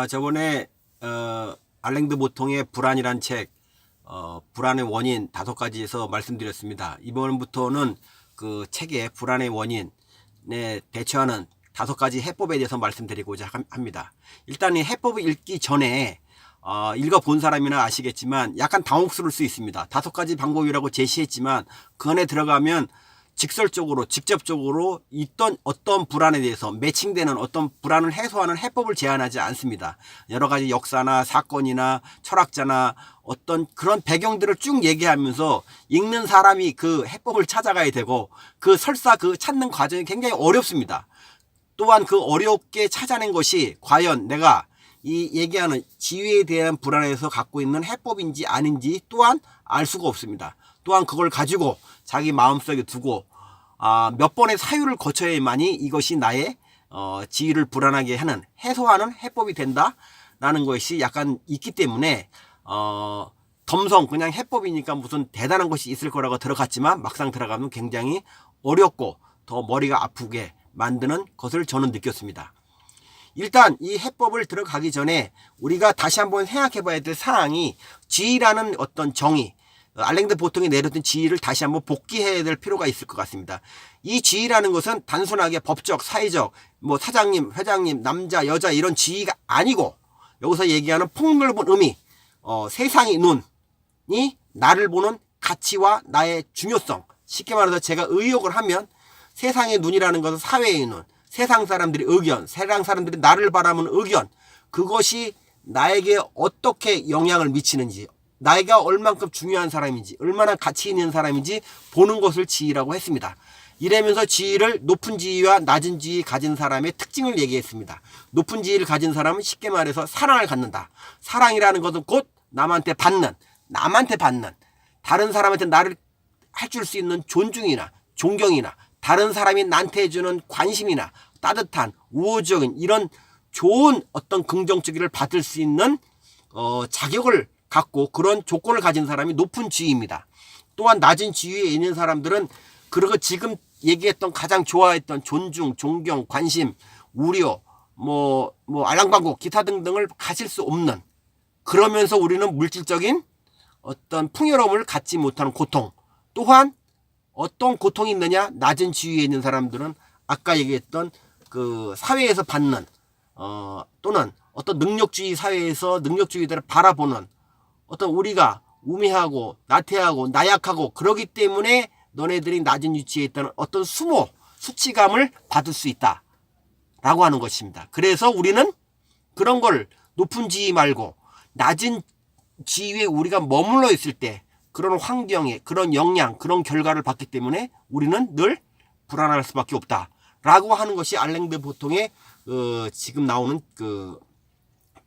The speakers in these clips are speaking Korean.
저번에 알랭드 보통의 불안이란 책, 불안의 원인 5가지에서 말씀드렸습니다. 이번부터는 그 책의 불안의 원인에 대처하는 5가지 해법에 대해서 말씀드리고자 합니다. 일단 이 해법을 읽기 전에 읽어본 사람이나 아시겠지만 약간 당혹스러울 수 있습니다. 5가지 방법이라고 제시했지만 그 안에 들어가면 직설적으로 직접적으로 있던 어떤 불안에 대해서 매칭되는 어떤 불안을 해소하는 해법을 제안하지 않습니다. 여러 가지 역사나 사건이나 철학자나 어떤 그런 배경들을 쭉 얘기하면서 읽는 사람이 그 해법을 찾아가야 되고 그 설사 그 찾는 과정이 굉장히 어렵습니다. 또한 그 어렵게 찾아낸 것이 과연 내가 이 얘기하는 지위에 대한 불안에서 갖고 있는 해법인지 아닌지 또한 알 수가 없습니다. 또한 그걸 가지고 자기 마음속에 두고 몇 번의 사유를 거쳐야만이 이것이 나의 지위를 불안하게 하는 해소하는 해법이 된다라는 것이 약간 있기 때문에 덤성 그냥 해법이니까 무슨 대단한 것이 있을 거라고 들어갔지만 막상 들어가면 굉장히 어렵고 더 머리가 아프게 만드는 것을 저는 느꼈습니다. 일단 이 해법을 들어가기 전에 우리가 다시 한번 생각해 봐야 될 사항이 지위라는 어떤 정의, 알랭드 보통이 내렸던 지위를 다시 한번 복귀해야 될 필요가 있을 것 같습니다. 이 지위라는 것은 단순하게 법적, 사회적, 뭐 사장님, 회장님, 남자, 여자 이런 지위가 아니고 여기서 얘기하는 폭넓은 의미, 세상의 눈이 나를 보는 가치와 나의 중요성. 쉽게 말해서 제가 의혹을 하면 세상의 눈이라는 것은 사회의 눈, 세상 사람들의 의견, 세상 사람들이 나를 바라보는 의견, 그것이 나에게 어떻게 영향을 미치는지, 나이가 얼만큼 중요한 사람인지, 얼마나 가치 있는 사람인지 보는 것을 지위라고 했습니다. 이러면서 지위를 높은 지위와 낮은 지위 가진 사람의 특징을 얘기했습니다. 높은 지위를 가진 사람은 쉽게 말해서 사랑을 갖는다. 사랑이라는 것은 곧 남한테 받는, 다른 사람한테 나를 해줄 수 있는 존중이나 존경이나 다른 사람이 나한테 해주는 관심이나 따뜻한 우호적인 이런 좋은 어떤 긍정적이를 받을 수 있는 자격을 갖고 그런 조건을 가진 사람이 높은 지위입니다. 또한 낮은 지위에 있는 사람들은 그리고 지금 얘기했던 가장 좋아했던 존중, 존경, 관심, 우려, 알랑방구 기타 등등을 가질 수 없는, 그러면서 우리는 물질적인 어떤 풍요로움을 갖지 못하는 고통, 또한 어떤 고통이 있느냐, 낮은 지위에 있는 사람들은 아까 얘기했던 그 사회에서 받는 또는 어떤 능력주의 사회에서 능력주의들을 바라보는 어떤 우리가 우매하고 나태하고 나약하고 그러기 때문에 너네들이 낮은 위치에 있다는 어떤 수치감을 받을 수 있다 라고 하는 것입니다. 그래서 우리는 그런 걸 높은 지위 말고 낮은 지위에 우리가 머물러 있을 때 그런 환경에 그런 영향 그런 결과를 받기 때문에 우리는 늘 불안할 수밖에 없다 라고 하는 것이 알랭드 보통의 지금 나오는 그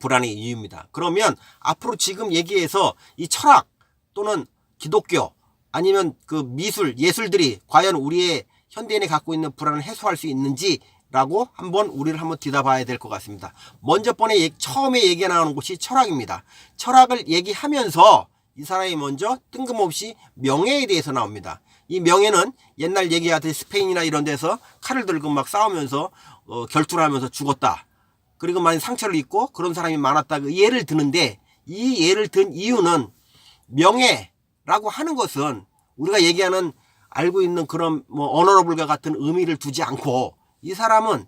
불안의 이유입니다. 그러면 앞으로 지금 얘기해서 이 철학 또는 기독교 아니면 그 미술 예술들이 과연 우리의 현대인이 갖고 있는 불안을 해소할 수 있는지라고 우리를 한번 뒤다봐야 될 것 같습니다. 먼저 처음에 얘기가 나오는 것이 철학입니다. 철학을 얘기하면서 이 사람이 먼저 뜬금없이 명예에 대해서 나옵니다. 이 명예는 옛날 얘기하듯이 스페인이나 이런 데서 칼을 들고 막 싸우면서 결투를 하면서 죽었다. 그리고 많이 상처를 입고 그런 사람이 많았다. 그 예를 드는데 이 예를 든 이유는 명예라고 하는 것은 우리가 얘기하는 알고 있는 그런 어너러블과 같은 의미를 두지 않고 이 사람은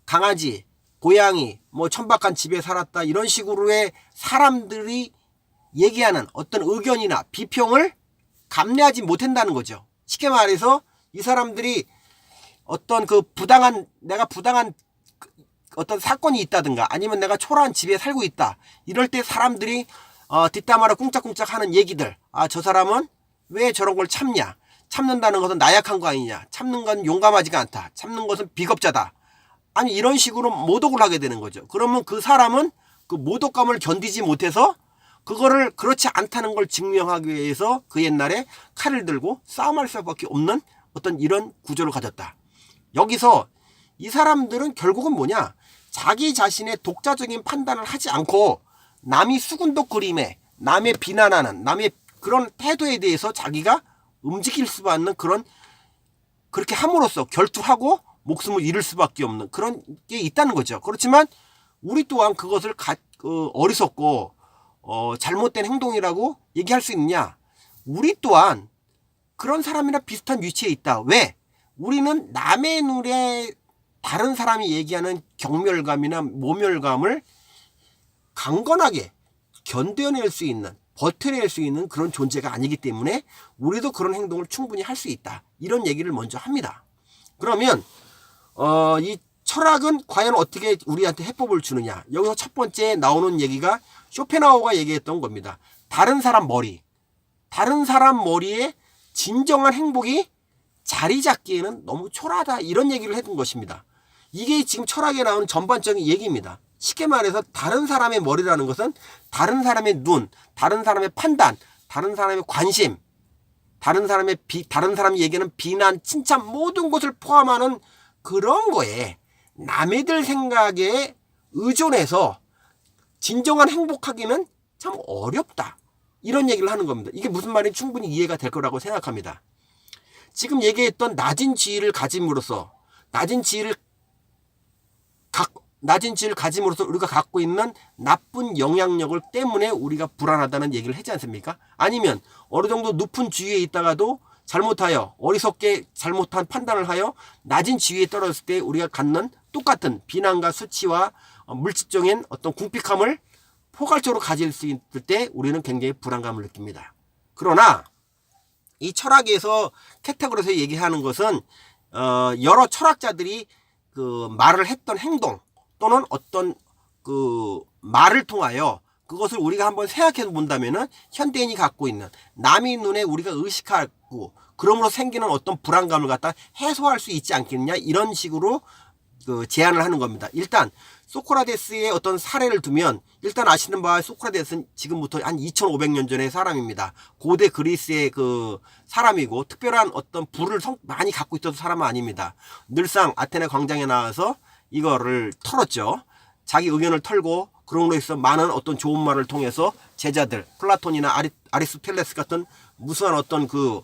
강아지, 고양이, 천박한 집에 살았다 이런 식으로의 사람들이 얘기하는 어떤 의견이나 비평을 감내하지 못한다는 거죠. 쉽게 말해서 이 사람들이 어떤 내가 부당한 어떤 사건이 있다든가 아니면 내가 초라한 집에 살고 있다. 이럴 때 사람들이 뒷담화로 꿍짝꿍짝 하는 얘기들. 저 사람은 왜 저런 걸 참냐. 참는다는 것은 나약한 거 아니냐. 참는 건 용감하지가 않다. 참는 것은 비겁자다. 아니 이런 식으로 모독을 하게 되는 거죠. 그러면 그 사람은 그 모독감을 견디지 못해서 그거를 그렇지 않다는 걸 증명하기 위해서 그 옛날에 칼을 들고 싸움할 수밖에 없는 어떤 이런 구조를 가졌다. 여기서 이 사람들은 결국은 뭐냐? 자기 자신의 독자적인 판단을 하지 않고 남이 수군도 그림에 남의 비난하는 남의 그런 태도에 대해서 자기가 움직일 수밖에 없는 그렇게 함으로써 결투하고 목숨을 잃을 수밖에 없는 그런 게 있다는 거죠. 그렇지만 우리 또한 그것을 어리석고 잘못된 행동이라고 얘기할 수 있느냐? 우리 또한 그런 사람이나 비슷한 위치에 있다. 왜? 우리는 남의 눈에 다른 사람이 얘기하는 경멸감이나 모멸감을 강건하게 견뎌낼 수 있는, 버텨낼 수 있는 그런 존재가 아니기 때문에 우리도 그런 행동을 충분히 할 수 있다. 이런 얘기를 먼저 합니다. 그러면 이 철학은 과연 어떻게 우리한테 해법을 주느냐? 여기서 첫 번째 나오는 얘기가 쇼펜하우어가 얘기했던 겁니다. 다른 사람 머리에 진정한 행복이 자리 잡기에는 너무 초라하다. 이런 얘기를 해둔 것입니다. 이게 지금 철학에 나오는 전반적인 얘기입니다. 쉽게 말해서 다른 사람의 머리라는 것은 다른 사람의 눈, 다른 사람의 판단, 다른 사람의 관심, 다른 사람이 얘기하는 비난, 칭찬 모든 것을 포함하는 그런 거에 남의들 생각에 의존해서 진정한 행복하기는 참 어렵다. 이런 얘기를 하는 겁니다. 이게 무슨 말인지 충분히 이해가 될 거라고 생각합니다. 지금 얘기했던 낮은 지위를 가짐으로써 우리가 갖고 있는 나쁜 영향력을 때문에 우리가 불안하다는 얘기를 하지 않습니까? 아니면 어느 정도 높은 지위에 있다가도 잘못하여 어리석게 잘못한 판단을 하여 낮은 지위에 떨어졌을 때 우리가 갖는 똑같은 비난과 수치와 물질적인 어떤 궁핍함을 포괄적으로 가질 수 있을 때 우리는 굉장히 불안감을 느낍니다. 그러나 이 철학에서 캐테고리에서 얘기하는 것은 여러 철학자들이 그 말을 했던 행동 또는 어떤 그 말을 통하여 그것을 우리가 한번 생각해 본다면은 현대인이 갖고 있는 남의 눈에 우리가 의식하고 그러므로 생기는 어떤 불안감을 갖다 해소할 수 있지 않겠느냐 이런 식으로 그 제안을 하는 겁니다. 일단 소크라테스의 어떤 사례를 두면 일단 아시는 바와 소크라테스는 지금부터 한 2500년 전의 사람입니다. 고대 그리스의 그 사람이고 특별한 어떤 부를 많이 갖고 있던 사람은 아닙니다. 늘상 아테네 광장에 나와서 이거를 털었죠. 자기 의견을 털고 그런 해서 많은 어떤 좋은 말을 통해서 제자들 플라톤이나 아리스토텔레스 같은 무수한 어떤 그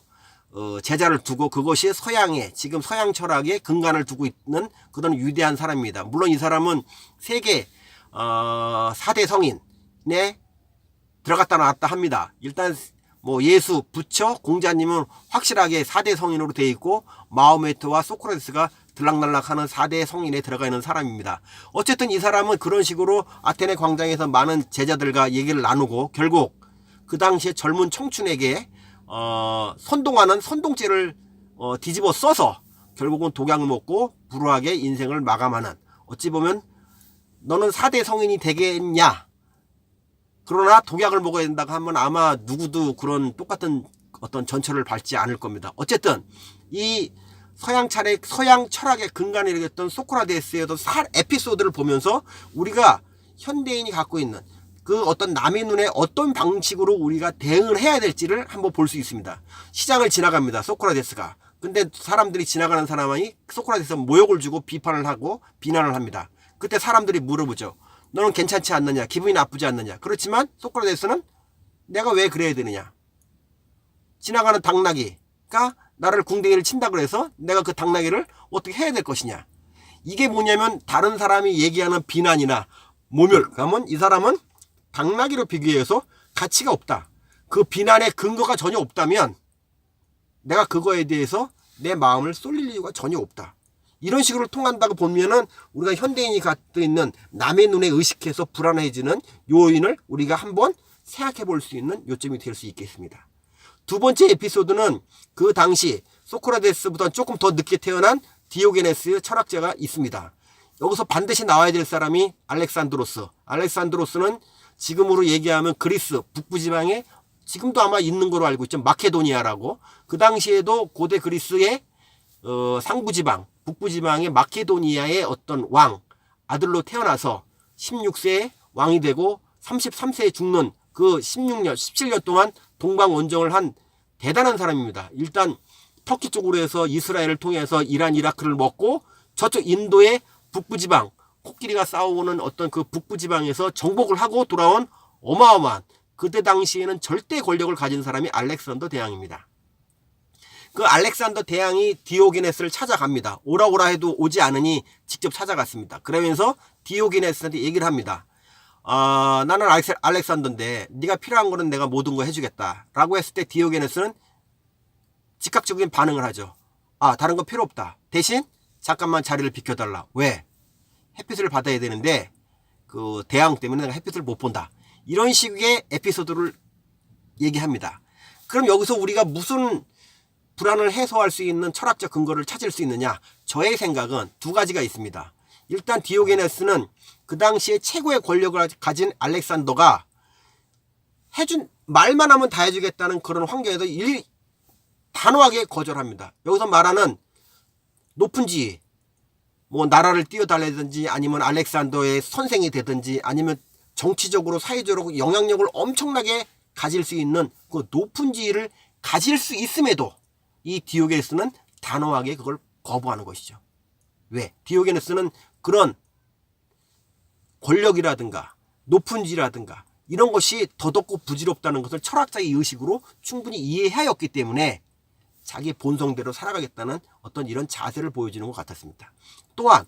제자를 두고 그것이 서양의 지금 서양 철학의 근간을 두고 있는 그런 위대한 사람입니다. 물론 이 사람은 세계 4대 성인에 들어갔다 나왔다 합니다. 일단 뭐 예수, 부처, 공자님은 확실하게 4대 성인으로 되어 있고 마호메트와 소크라테스가 들락날락하는 4대 성인에 들어가 있는 사람입니다. 어쨌든 이 사람은 그런 식으로 아테네 광장에서 많은 제자들과 얘기를 나누고 결국 그 당시에 젊은 청춘에게 선동하는 선동죄를 뒤집어 써서 결국은 독약을 먹고 불우하게 인생을 마감하는 어찌 보면 너는 4대 성인이 되겠냐 그러나 독약을 먹어야 된다고 하면 아마 누구도 그런 똑같은 어떤 전철을 밟지 않을 겁니다. 어쨌든 이 서양 철학의 근간이 되었던 소크라테스의 어떤 에피소드를 보면서 우리가 현대인이 갖고 있는 그 어떤 남의 눈에 어떤 방식으로 우리가 대응을 해야 될지를 한번 볼 수 있습니다. 시장을 지나갑니다. 소크라테스가. 근데 사람들이 지나가는 사람이 소크라테스 모욕을 주고 비판을 하고 비난을 합니다. 그때 사람들이 물어보죠. 너는 괜찮지 않느냐? 기분이 나쁘지 않느냐? 그렇지만 소크라테스는 내가 왜 그래야 되느냐? 지나가는 당나귀가 나를 궁뎅이를 친다고 해서 내가 그 당나귀를 어떻게 해야 될 것이냐? 이게 뭐냐면 다른 사람이 얘기하는 비난이나 모멸감은 이 사람은 당나귀로 비교해서 가치가 없다. 그 비난의 근거가 전혀 없다면 내가 그거에 대해서 내 마음을 쏠릴 이유가 전혀 없다. 이런 식으로 통한다고 보면은 우리가 현대인이 갖고 있는 남의 눈에 의식해서 불안해지는 요인을 우리가 한번 생각해 볼 수 있는 요점이 될 수 있겠습니다. 두 번째 에피소드는 그 당시 소크라테스보다 조금 더 늦게 태어난 디오게네스 철학자가 있습니다. 여기서 반드시 나와야 될 사람이 알렉산드로스는 지금으로 얘기하면 그리스 북부지방에 지금도 아마 있는 걸로 알고 있죠. 마케도니아라고. 그 당시에도 고대 그리스의 상부지방 북부지방의 마케도니아의 어떤 왕 아들로 태어나서 16세에 왕이 되고 33세에 죽는 그 16년 17년 동안 동방원정을 한 대단한 사람입니다. 일단 터키 쪽으로 해서 이스라엘을 통해서 이란 이라크를 먹고 저쪽 인도의 북부지방 코끼리가 싸우는 어떤 그 북부지방에서 정복을 하고 돌아온 어마어마한 그때 당시에는 절대 권력을 가진 사람이 알렉산더 대왕입니다. 그 알렉산더 대왕이 디오게네스를 찾아갑니다. 오라 해도 오지 않으니 직접 찾아갔습니다. 그러면서 디오게네스한테 얘기를 합니다. 나는 알렉산더인데 네가 필요한 거는 내가 모든 거 해주겠다 라고 했을 때 디오게네스는 즉각적인 반응을 하죠. 다른 거 필요 없다. 대신 잠깐만 자리를 비켜달라. 왜? 햇빛을 받아야 되는데 그 대왕 때문에 내가 햇빛을 못 본다. 이런 식의 에피소드를 얘기합니다. 그럼 여기서 우리가 무슨 불안을 해소할 수 있는 철학적 근거를 찾을 수 있느냐? 저의 생각은 두 가지가 있습니다. 일단 디오게네스는 그 당시에 최고의 권력을 가진 알렉산더가 해준 말만 하면 다 해주겠다는 그런 환경에서 단호하게 거절합니다. 여기서 말하는 높은 지위, 뭐 나라를 뛰어달라든지 아니면 알렉산더의 선생이 되든지 아니면 정치적으로 사회적으로 영향력을 엄청나게 가질 수 있는 그 높은 지위를 가질 수 있음에도 이 디오게네스는 단호하게 그걸 거부하는 것이죠. 왜? 디오게네스는 그런 권력이라든가 높은 지위라든가 이런 것이 더덥고 부질없다는 것을 철학자의 의식으로 충분히 이해하였기 때문에 자기 본성대로 살아가겠다는 어떤 이런 자세를 보여주는 것 같았습니다. 또한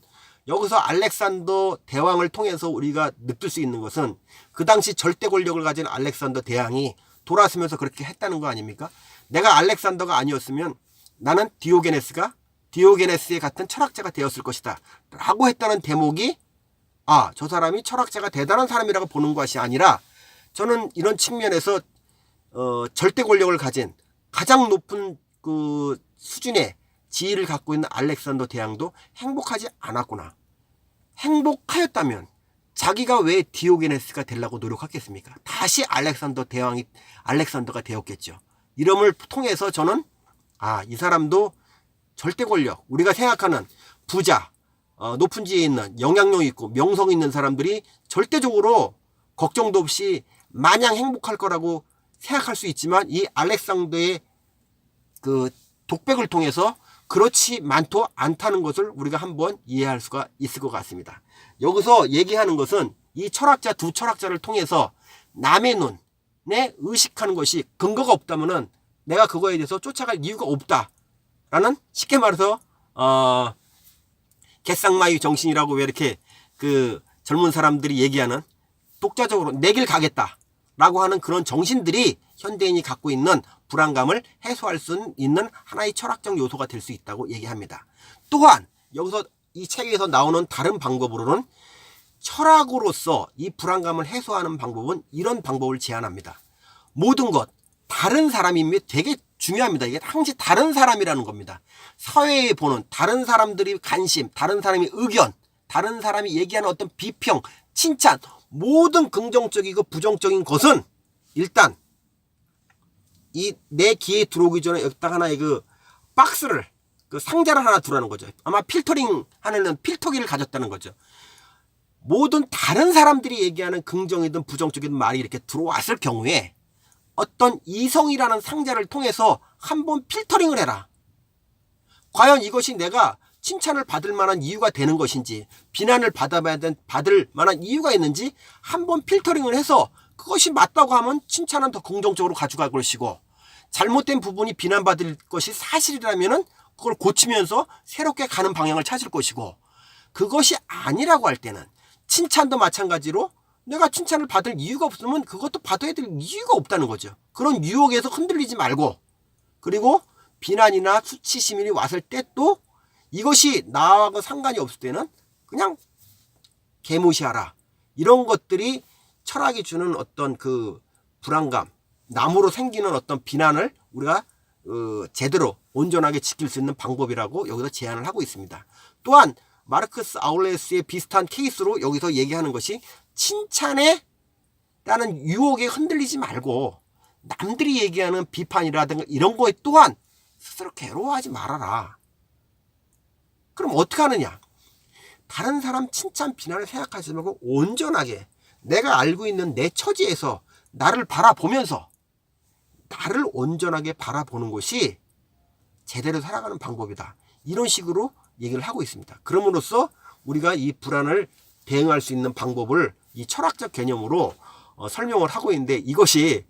여기서 알렉산더 대왕을 통해서 우리가 느낄 수 있는 것은 그 당시 절대 권력을 가진 알렉산더 대왕이 돌아서면서 그렇게 했다는 거 아닙니까? 내가 알렉산더가 아니었으면 나는 디오게네스의 같은 철학자가 되었을 것이다 라고 했다는 대목이 저 사람이 철학자가 대단한 사람이라고 보는 것이 아니라 저는 이런 측면에서 절대 권력을 가진 가장 높은 그 수준의 지위를 갖고 있는 알렉산더 대왕도 행복하지 않았구나. 행복하였다면 자기가 왜 디오게네스가 되려고 노력했겠습니까? 다시 알렉산더가 되었겠죠. 이름을 통해서 저는 이 사람도 절대 권력, 우리가 생각하는 부자, 높은 지위에 있는 영향력 있고 명성 있는 사람들이 절대적으로 걱정도 없이 마냥 행복할 거라고 생각할 수 있지만 이 알렉산더의 그 독백을 통해서 그렇지 많도 않다는 것을 우리가 한번 이해할 수가 있을 것 같습니다. 여기서 얘기하는 것은 이 두 철학자를 통해서 남의 눈에 의식하는 것이 근거가 없다면은 내가 그거에 대해서 쫓아갈 이유가 없다라는, 쉽게 말해서 개쌍마이 정신이라고 왜 이렇게 그 젊은 사람들이 얘기하는 독자적으로 내 길 가겠다 라고 하는 그런 정신들이 현대인이 갖고 있는 불안감을 해소할 수 있는 하나의 철학적 요소가 될 수 있다고 얘기합니다. 또한 여기서 이 책에서 나오는 다른 방법으로는 철학으로서 이 불안감을 해소하는 방법은 이런 방법을 제안합니다. 모든 것, 다른 사람이면 되게 중요합니다. 이게 항상 다른 사람이라는 겁니다. 사회에 보는 다른 사람들이 관심, 다른 사람의 의견, 다른 사람이 얘기하는 어떤 비평, 칭찬, 모든 긍정적이고 부정적인 것은 일단 이 내 귀에 들어오기 전에 여기다 하나의 그 박스를, 그 상자를 하나 두라는 거죠. 아마 필터링 하는 필터기를 가졌다는 거죠. 모든 다른 사람들이 얘기하는 긍정이든 부정적이든 말이 이렇게 들어왔을 경우에 어떤 이성이라는 상자를 통해서 한번 필터링을 해라. 과연 이것이 내가 칭찬을 받을 만한 이유가 되는 것인지, 비난을 받을 만한 이유가 있는지 한번 필터링을 해서 그것이 맞다고 하면 칭찬은 더 긍정적으로 가져갈 것이고, 잘못된 부분이 비난받을 것이 사실이라면은 그걸 고치면서 새롭게 가는 방향을 찾을 것이고, 그것이 아니라고 할 때는 칭찬도 마찬가지로 내가 칭찬을 받을 이유가 없으면 그것도 받아야 될 이유가 없다는 거죠. 그런 유혹에서 흔들리지 말고, 그리고 비난이나 수치심이 왔을 때 또 이것이 나하고 상관이 없을 때는 그냥 개무시하라. 이런 것들이 철학이 주는 어떤 그 불안감, 남으로 생기는 어떤 비난을 우리가 제대로 온전하게 지킬 수 있는 방법이라고 여기서 제안을 하고 있습니다. 또한 마르크스 아울레스의 비슷한 케이스로 여기서 얘기하는 것이, 칭찬에 라는 유혹에 흔들리지 말고 남들이 얘기하는 비판이라든가 이런 거에 또한 스스로 괴로워하지 말아라. 그럼 어떻게 하느냐? 다른 사람 칭찬 비난을 생각하지 말고 온전하게 내가 알고 있는 내 처지에서 나를 바라보면서 나를 온전하게 바라보는 것이 제대로 살아가는 방법이다. 이런 식으로 얘기를 하고 있습니다. 그럼으로써 우리가 이 불안을 대응할 수 있는 방법을 이 철학적 개념으로 설명을 하고 있는데, 이것이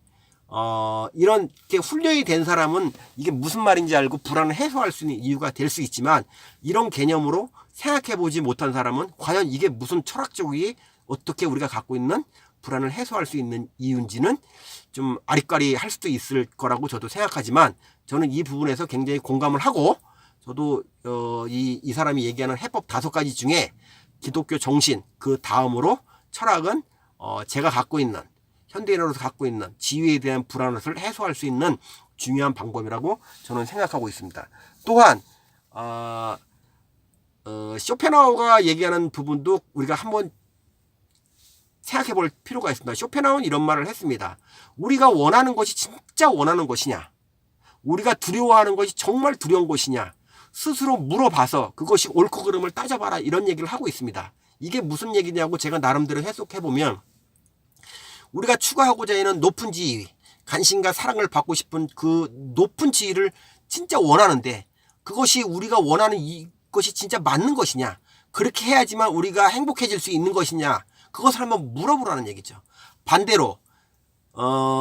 이렇게 훈련이 된 사람은 이게 무슨 말인지 알고 불안을 해소할 수 있는 이유가 될 수 있지만, 이런 개념으로 생각해보지 못한 사람은 과연 이게 무슨 철학적이 어떻게 우리가 갖고 있는 불안을 해소할 수 있는 이유인지는 좀 아리까리 할 수도 있을 거라고 저도 생각하지만, 저는 이 부분에서 굉장히 공감을 하고, 저도 이 사람이 얘기하는 해법 5가지 중에 기독교 정신, 그 다음으로 철학은 제가 갖고 있는, 현대인으로서 갖고 있는 지위에 대한 불안을 해소할 수 있는 중요한 방법이라고 저는 생각하고 있습니다. 또한 쇼펜하우어가 얘기하는 부분도 우리가 한번 생각해 볼 필요가 있습니다. 쇼펜하우어는 이런 말을 했습니다. 우리가 원하는 것이 진짜 원하는 것이냐, 우리가 두려워하는 것이 정말 두려운 것이냐, 스스로 물어봐서 그것이 옳고 그름을 따져봐라, 이런 얘기를 하고 있습니다. 이게 무슨 얘기냐고 제가 나름대로 해석해보면, 우리가 추구하고자 하는 높은 지위, 관심과 사랑을 받고 싶은 그 높은 지위를 진짜 원하는데, 그것이 우리가 원하는 이것이 진짜 맞는 것이냐, 그렇게 해야지만 우리가 행복해질 수 있는 것이냐, 그것을 한번 물어보라는 얘기죠. 반대로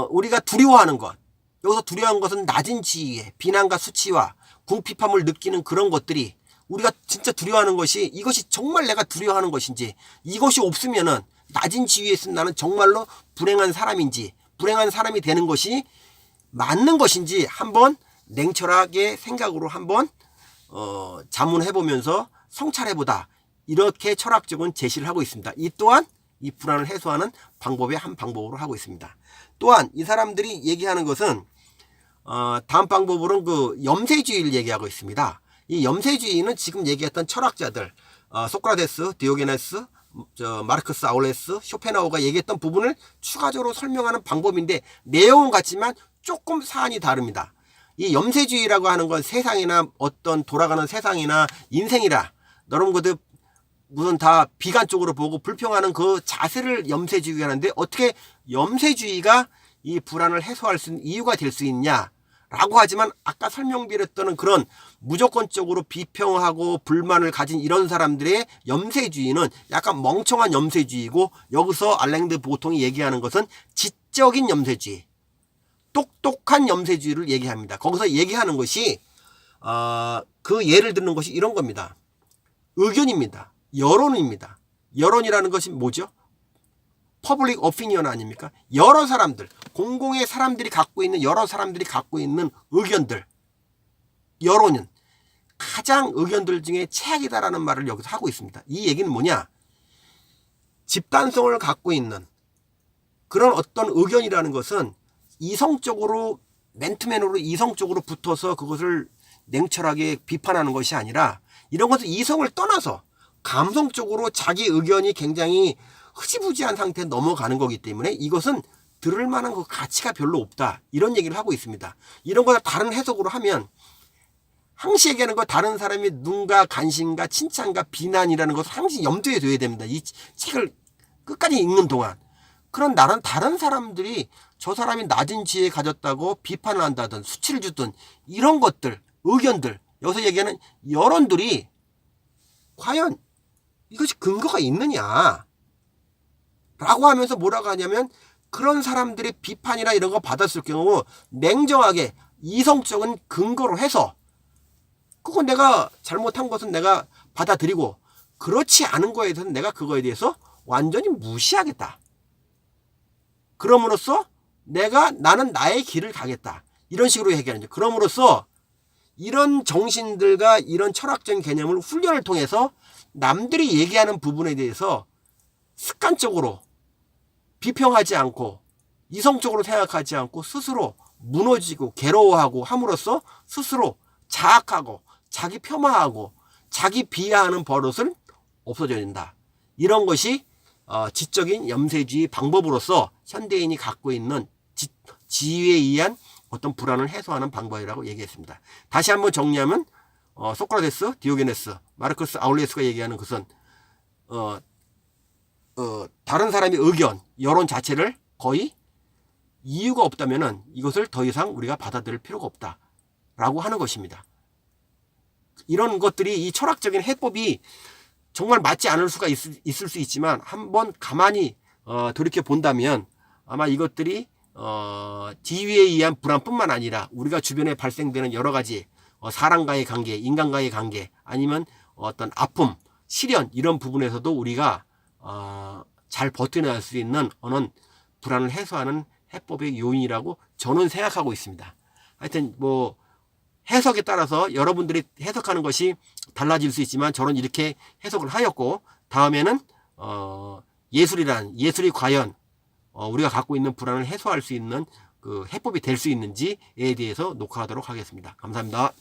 우리가 두려워하는 것, 여기서 두려워하는 것은 낮은 지위에 비난과 수치와 궁핍함을 느끼는 그런 것들이, 우리가 진짜 두려워하는 것이 이것이 정말 내가 두려워하는 것인지, 이것이 없으면은 낮은 지위에 있는 나는 정말로 불행한 사람인지, 불행한 사람이 되는 것이 맞는 것인지 한번 냉철하게 생각으로 한번 자문해보면서 성찰해보다, 이렇게 철학적인 제시를 하고 있습니다. 이 또한 이 불안을 해소하는 방법의 한 방법으로 하고 있습니다. 또한 이 사람들이 얘기하는 것은 다음 방법으로는 그 염세주의를 얘기하고 있습니다. 이 염세주의는 지금 얘기했던 철학자들, 소크라테스, 디오게네스, 마르크스 아울레스, 쇼펜하우어가 얘기했던 부분을 추가적으로 설명하는 방법인데, 내용은 같지만 조금 사안이 다릅니다. 이 염세주의라고 하는 건 세상이나 어떤 돌아가는 세상이나 인생이라 너런 것들 무슨 다 비관적으로 보고 불평하는 그 자세를 염세주의가 하는데, 어떻게 염세주의가 이 불안을 해소할 수 있는 이유가 될 수 있냐 라고 하지만, 아까 설명드렸던 그런 무조건적으로 비평하고 불만을 가진 이런 사람들의 염세주의는 약간 멍청한 염세주의고, 여기서 알랭드 보통이 얘기하는 것은 지적인 염세주의, 똑똑한 염세주의를 얘기합니다. 거기서 얘기하는 것이 그 예를 드는 것이 이런 겁니다. 의견입니다. 여론입니다. 여론이라는 것이 뭐죠? 퍼블릭 오피니언 아닙니까? 여러 사람들, 공공의 사람들이 갖고 있는, 여러 사람들이 갖고 있는 의견들, 여론은 가장 의견들 중에 최악이다라는 말을 여기서 하고 있습니다. 이 얘기는 뭐냐? 집단성을 갖고 있는 그런 어떤 의견이라는 것은 이성적으로, 맨투맨으로 이성적으로 붙어서 그것을 냉철하게 비판하는 것이 아니라, 이런 것은 이성을 떠나서 감성적으로 자기 의견이 굉장히 흐지부지한 상태에 넘어가는 거기 때문에 이것은 들을 만한 그 가치가 별로 없다, 이런 얘기를 하고 있습니다. 이런 거를 다른 해석으로 하면, 항시 얘기하는 거 다른 사람이 눈과 관심과 칭찬과 비난이라는 것을 항시 염두에 둬야 됩니다. 이 책을 끝까지 읽는 동안. 그런 다른 사람들이 저 사람이 낮은 지혜 가졌다고 비판을 한다든 수치를 주든 이런 것들, 의견들, 여기서 얘기하는 여론들이 과연 이것이 근거가 있느냐 라고 하면서 뭐라고 하냐면, 그런 사람들의 비판이나 이런 거 받았을 경우 냉정하게 이성적인 근거로 해서, 그건 내가 잘못한 것은 내가 받아들이고, 그렇지 않은 거에 대해서는 내가 그거에 대해서 완전히 무시하겠다. 그럼으로써 나는 나의 길을 가겠다, 이런 식으로 얘기하는 거죠. 그럼으로써 이런 정신들과 이런 철학적인 개념을 훈련을 통해서 남들이 얘기하는 부분에 대해서 습관적으로 비평하지 않고 이성적으로 생각하지 않고 스스로 무너지고 괴로워하고 함으로써 스스로 자학하고 자기 폄하하고 자기 비하하는 버릇을 없어져야 된다. 이런 것이 지적인 염세주의 방법으로서 현대인이 갖고 있는 지위에 의한 어떤 불안을 해소하는 방법이라고 얘기했습니다. 다시 한번 정리하면 소크라테스, 디오게네스, 마르크스 아울레스가 얘기하는 것은 다른 사람의 의견, 여론 자체를 거의 이유가 없다면은 이것을 더 이상 우리가 받아들일 필요가 없다라고 하는 것입니다. 이런 것들이, 이 철학적인 해법이 정말 맞지 않을 수가 있을 수 있지만, 한번 가만히 돌이켜 본다면 아마 이것들이 지위에 의한 불안뿐만 아니라 우리가 주변에 발생되는 여러 가지 사람과의 관계, 인간과의 관계, 아니면 어떤 아픔, 시련 이런 부분에서도 우리가 잘 버텨낼 수 있는 어느 불안을 해소하는 해법의 요인이라고 저는 생각하고 있습니다. 하여튼 뭐 해석에 따라서 여러분들이 해석하는 것이 달라질 수 있지만 저는 이렇게 해석을 하였고, 다음에는 예술이 과연 우리가 갖고 있는 불안을 해소할 수 있는 그 해법이 될 수 있는지에 대해서 녹화하도록 하겠습니다. 감사합니다.